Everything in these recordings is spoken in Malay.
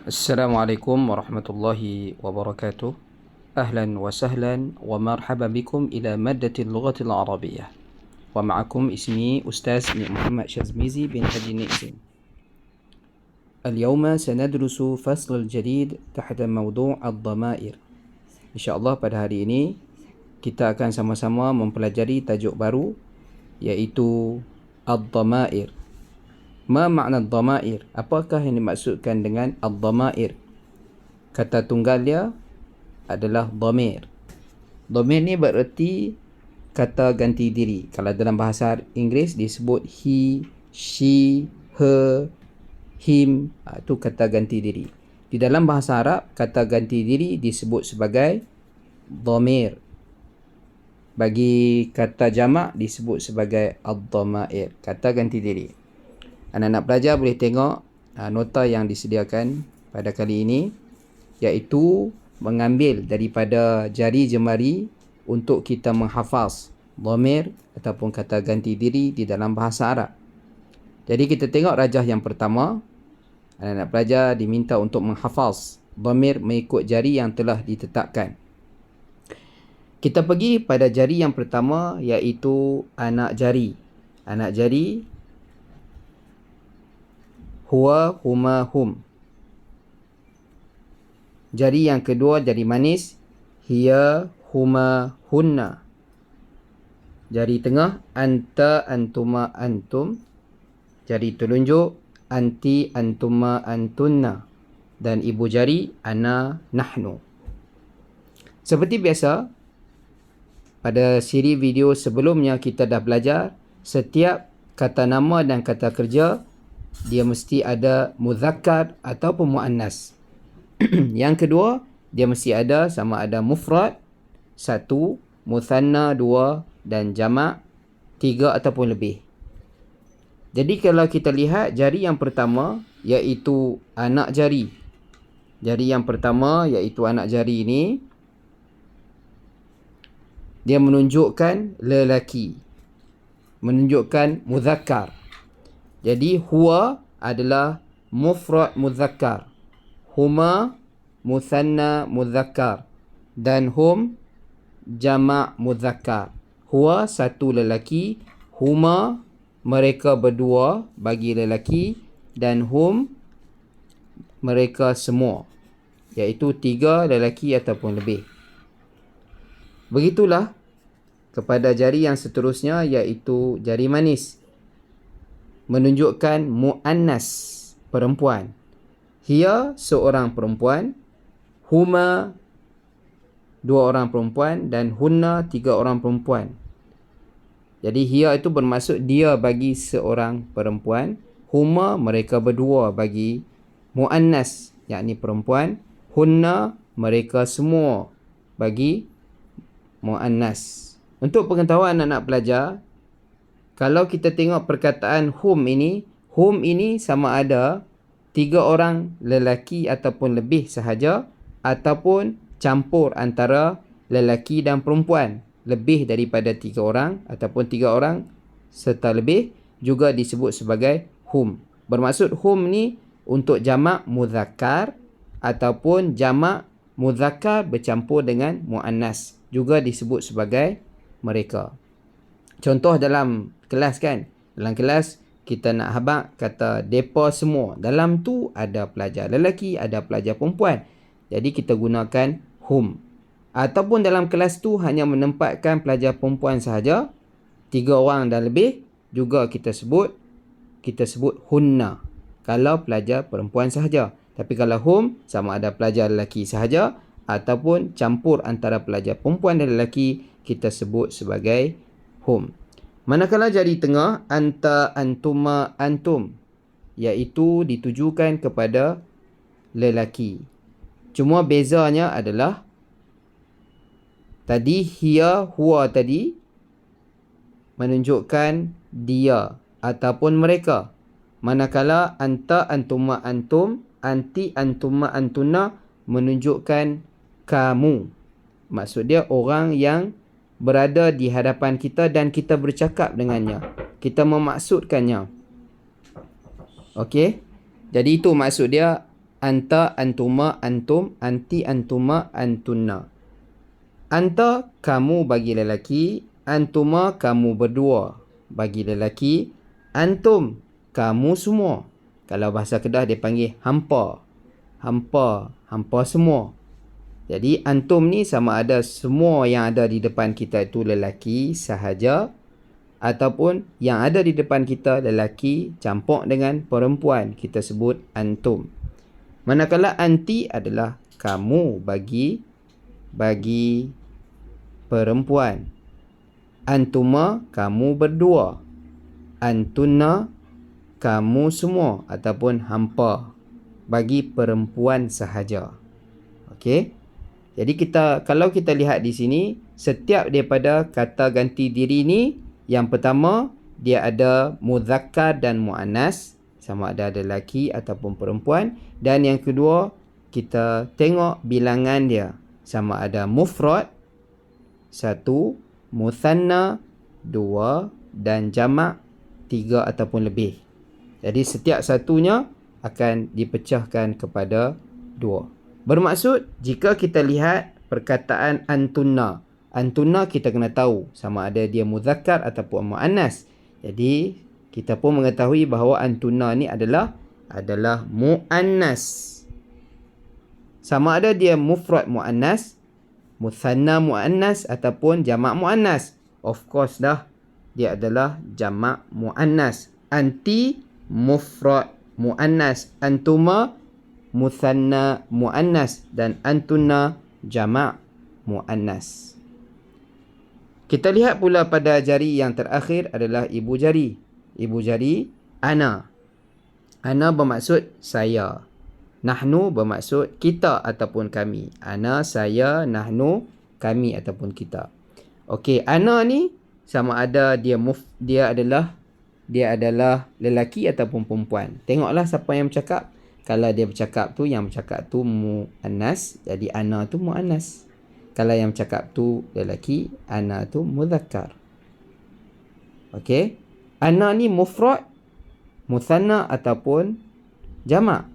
Assalamualaikum warahmatullahi wabarakatuh. Ahlan wa sahlan wa marhaban bikum ila maddatil lughatil arabiyyah. Wa ma'akum ismi Ustaz Muhammad Shazmizi bin Haji Nizam. اليوم سندرس فصل الجديد تحت موضوع الضمائر. InsyaAllah pada hari ini kita akan sama-sama mempelajari tajuk baru iaitu ad-dhamair. Ma makna ad-dhamair? Apakah yang dimaksudkan dengan ad-dhamair? Kata tunggal dia adalah dhamir. Dhamir ni bererti kata ganti diri. Kalau dalam bahasa Inggeris disebut he, she, her, him, itu kata ganti diri. Di dalam bahasa Arab, kata ganti diri disebut sebagai dhamir. Bagi kata jamak disebut sebagai ad-dhamair, kata ganti diri. Anak-anak pelajar boleh tengok nota yang disediakan pada kali ini, iaitu mengambil daripada jari jemari untuk kita menghafaz dhamir ataupun kata ganti diri di dalam bahasa Arab. Jadi kita tengok rajah yang pertama. Anak-anak pelajar diminta untuk menghafaz dhamir mengikut jari yang telah ditetapkan. Kita pergi pada jari yang pertama, iaitu anak jari. Anak jari huwa, huma, hum. Jari yang kedua, jari manis, hiya, huma, hunna. Jari tengah, anta, antuma, antum. Jari telunjuk, anti, antuma, antunna. Dan ibu jari, ana, nahnu. Seperti biasa, pada siri video sebelumnya kita dah belajar setiap kata nama dan kata kerja dia mesti ada muzakkar ataupun muannas. Yang kedua, dia mesti ada sama ada mufrad 1, muthanna 2 dan jamak 3 ataupun lebih. Jadi kalau kita lihat jari yang pertama iaitu anak jari. Jari yang pertama iaitu anak jari ini dia menunjukkan lelaki. Menunjukkan muzakkar. Jadi huwa adalah mufrad muzakkar, huma muthanna muzakkar, dan hum jamak muzakkar. Huwa satu lelaki, huma mereka berdua bagi lelaki, dan hum mereka semua, iaitu 3 lelaki ataupun lebih. Begitulah kepada jari yang seterusnya, iaitu jari manis. Menunjukkan muannas, perempuan. Hiya seorang perempuan, huma 2 orang perempuan, dan hunna 3 orang perempuan. Jadi hiya itu bermaksud dia bagi seorang perempuan, huma mereka berdua bagi muannas yakni perempuan, hunna mereka semua bagi muannas. Untuk pengetahuan anak-anak pelajar, kalau kita tengok perkataan hum ini sama ada 3 orang lelaki ataupun lebih sahaja, ataupun campur antara lelaki dan perempuan. Lebih daripada 3 orang ataupun 3 orang serta lebih juga disebut sebagai hum. Bermaksud hum ni untuk jamak muzakkar ataupun jamak muzakkar bercampur dengan muannas, juga disebut sebagai mereka. Contoh dalam kelas kan. Dalam kelas kita nak habaq kata depa semua. Dalam tu ada pelajar lelaki, ada pelajar perempuan. Jadi kita gunakan hum. Ataupun dalam kelas tu hanya menempatkan pelajar perempuan sahaja, 3 orang dan lebih, juga kita sebut hunna. Kalau pelajar perempuan sahaja. Tapi kalau hum sama ada pelajar lelaki sahaja ataupun campur antara pelajar perempuan dan lelaki, kita sebut sebagai hum. Manakala jari tengah, anta, antuma, antum, iaitu ditujukan kepada lelaki. Cuma bezanya adalah tadi hiya, huwa tadi menunjukkan dia ataupun mereka. Manakala anta, antuma, antum, anti, antuma, antuna menunjukkan kamu. Maksud dia orang yang berada di hadapan kita dan kita bercakap dengannya. Kita memaksudkannya. Okey? Jadi itu maksud dia anta, antuma, antum, anti, antuma, antunna. Anta, kamu bagi lelaki. Antuma, kamu berdua bagi lelaki. Antum, kamu semua. Kalau bahasa Kedah dia panggil hampa. Hampa, hampa semua. Jadi antum ni sama ada semua yang ada di depan kita itu lelaki sahaja, ataupun yang ada di depan kita lelaki campur dengan perempuan, kita sebut antum. Manakala anti adalah kamu bagi perempuan. Antuma, kamu berdua. Antunna, kamu semua ataupun hampa bagi perempuan sahaja. Okey. Jadi kalau kita lihat di sini, setiap daripada kata ganti diri ni, yang pertama dia ada muzakkar dan muannas, sama ada lelaki ataupun perempuan, dan yang kedua kita tengok bilangan dia, sama ada mufrad 1, muthanna 2 dan jamak 3 ataupun lebih. Jadi setiap satunya akan dipecahkan kepada 2. Bermaksud, jika kita lihat perkataan antunna. Antunna kita kena tahu sama ada dia muzakkar ataupun muannas. Jadi, kita pun mengetahui bahawa antunna ni adalah muannas. Sama ada dia mufrad muannas, muthanna muannas ataupun jamak muannas. Of course dah, dia adalah jamak muannas. Anti mufrad muannas, antuma muthanna muannas, dan antunna jamak muannas. Kita lihat pula pada jari yang terakhir adalah ibu jari. Ibu jari ana. Ana bermaksud saya. Nahnu bermaksud kita ataupun kami. Ana, saya, nahnu, kami ataupun kita. Okey, ana ni sama ada dia adalah lelaki ataupun perempuan. Tengoklah siapa yang bercakap. Kalau dia bercakap tu, yang bercakap tu muannas, jadi ana tu muannas. Kalau yang bercakap tu lelaki, ana tu muzakkar. Okey. Ana ni mufrad, muthanna ataupun jamak.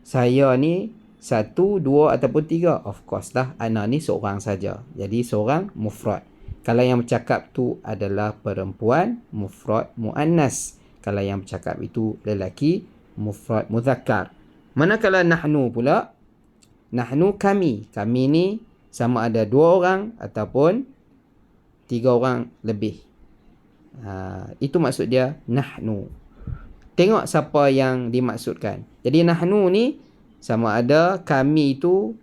Saya ni 1, 2 ataupun 3. Of course lah, ana ni seorang saja. Jadi seorang mufrad. Kalau yang bercakap tu adalah perempuan, mufrad muannas. Kalau yang bercakap itu lelaki, mufrad muzakkar. Manakala nahnu pula, nahnu kami. Kami ni sama ada 2 orang ataupun 3 orang lebih. Itu maksud dia nahnu. Tengok siapa yang dimaksudkan. Jadi nahnu ni sama ada kami itu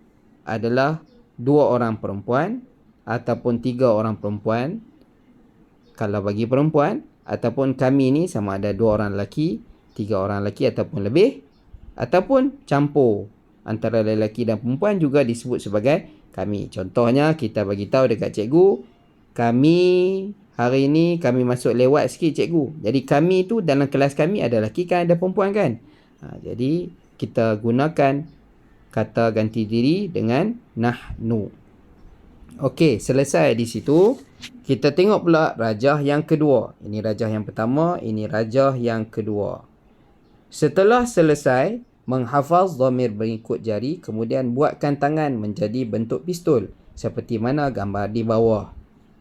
adalah 2 orang perempuan ataupun 3 orang perempuan kalau bagi perempuan, ataupun kami ni sama ada 2 orang lelaki, 3 orang lelaki ataupun lebih, ataupun campur antara lelaki dan perempuan juga disebut sebagai kami. Contohnya kita bagi tahu dekat cikgu, kami hari ni kami masuk lewat sikit cikgu. Jadi kami tu dalam kelas kami ada lelaki kan, ada perempuan kan. Jadi kita gunakan kata ganti diri dengan nahnu. Okey, selesai di situ. Kita tengok pula rajah yang kedua. Ini rajah yang pertama, ini rajah yang kedua. Setelah selesai menghafaz dhamir berikut jari, kemudian buatkan tangan menjadi bentuk pistol seperti mana gambar di bawah.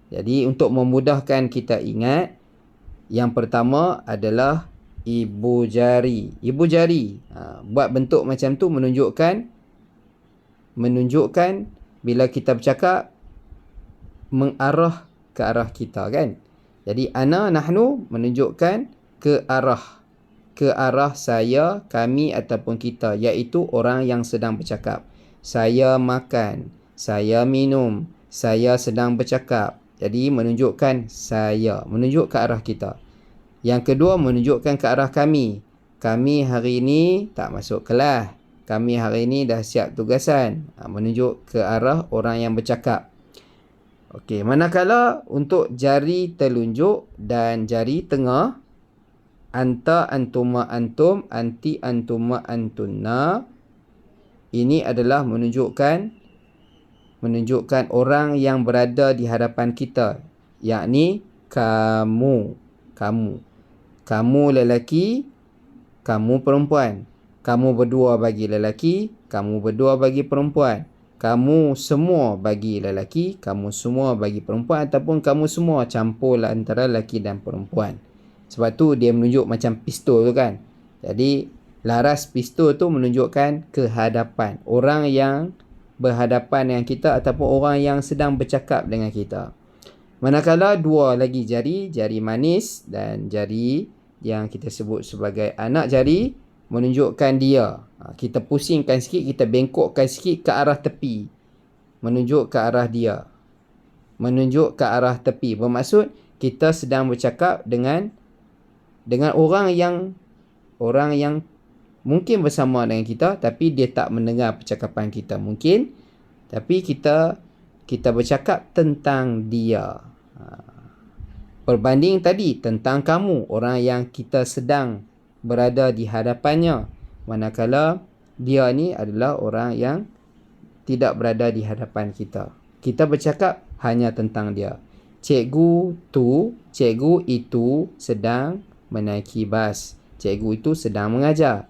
Jadi untuk memudahkan kita ingat, yang pertama adalah ibu jari. Ibu jari buat bentuk macam tu menunjukkan bila kita bercakap mengarah ke arah kita kan. Jadi ana, nahnu menunjukkan ke arah saya, kami ataupun kita, iaitu orang yang sedang bercakap. Saya makan, saya minum, saya sedang bercakap. Jadi menunjukkan saya, menunjuk ke arah kita. Yang kedua menunjukkan ke arah kami. Kami hari ini tak masuk kelas. Kami hari ini dah siap tugasan. Menunjuk ke arah orang yang bercakap. Okey, manakala untuk jari telunjuk dan jari tengah, anta, antuma, antum, anti, antuma, antunna, ini adalah menunjukkan orang yang berada di hadapan kita, yakni kamu lelaki, kamu perempuan. Kamu berdua bagi lelaki, kamu berdua bagi perempuan. Kamu semua bagi lelaki, kamu semua bagi perempuan, ataupun kamu semua campur antara lelaki dan perempuan. Sebab tu dia menunjuk macam pistol tu kan. Jadi laras pistol tu menunjukkan kehadapan. Orang yang berhadapan dengan kita ataupun orang yang sedang bercakap dengan kita. Manakala dua lagi jari, jari manis dan jari yang kita sebut sebagai anak jari, menunjukkan dia. Kita pusingkan sikit, kita bengkokkan sikit ke arah tepi. Menunjuk ke arah dia. Menunjuk ke arah tepi. Bermaksud kita sedang bercakap dengan orang yang mungkin bersama dengan kita tapi dia tak mendengar percakapan kita mungkin, tapi kita bercakap tentang dia. Berbanding tadi tentang kamu, orang yang kita sedang berada di hadapannya, manakala dia ni adalah orang yang tidak berada di hadapan kita. Kita bercakap hanya tentang dia. Cikgu itu sedang menaiki bas. Cikgu itu sedang mengajar.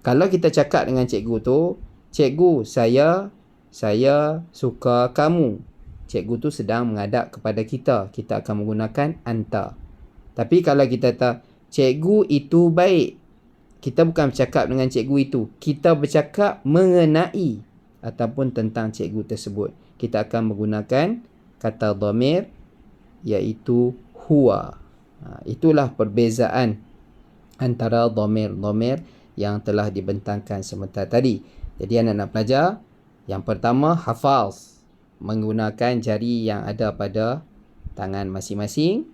Kalau kita cakap dengan cikgu tu, cikgu, saya suka kamu. Cikgu tu sedang menghadap kepada kita. Kita akan menggunakan anta. Tapi kalau kita kata, cikgu itu baik, kita bukan bercakap dengan cikgu itu. Kita bercakap mengenai ataupun tentang cikgu tersebut. Kita akan menggunakan kata dhamir, iaitu huwa. Itulah perbezaan antara dhamir-dhamir yang telah dibentangkan sebentar tadi. Jadi anak nak belajar. Yang pertama, hafaz. Menggunakan jari yang ada pada tangan masing-masing.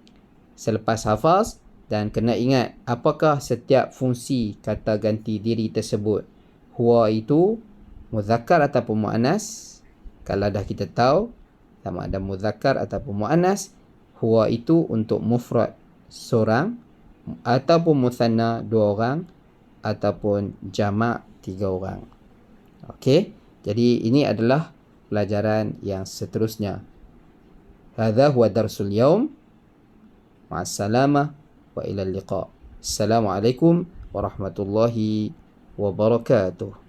Selepas hafaz, dan kena ingat apakah setiap fungsi kata ganti diri tersebut. Huwa itu muzakkar ataupun muannas. Kalau dah kita tahu sama ada muzakkar ataupun muannas, huwa itu untuk mufrad seorang, ataupun muthanna dua orang, ataupun jamak tiga orang. Okey, jadi ini adalah pelajaran yang seterusnya. Hadza huwa darsul yaum. Ma'assalamah wa ila liqa. Assalamualaikum warahmatullahi wabarakatuh.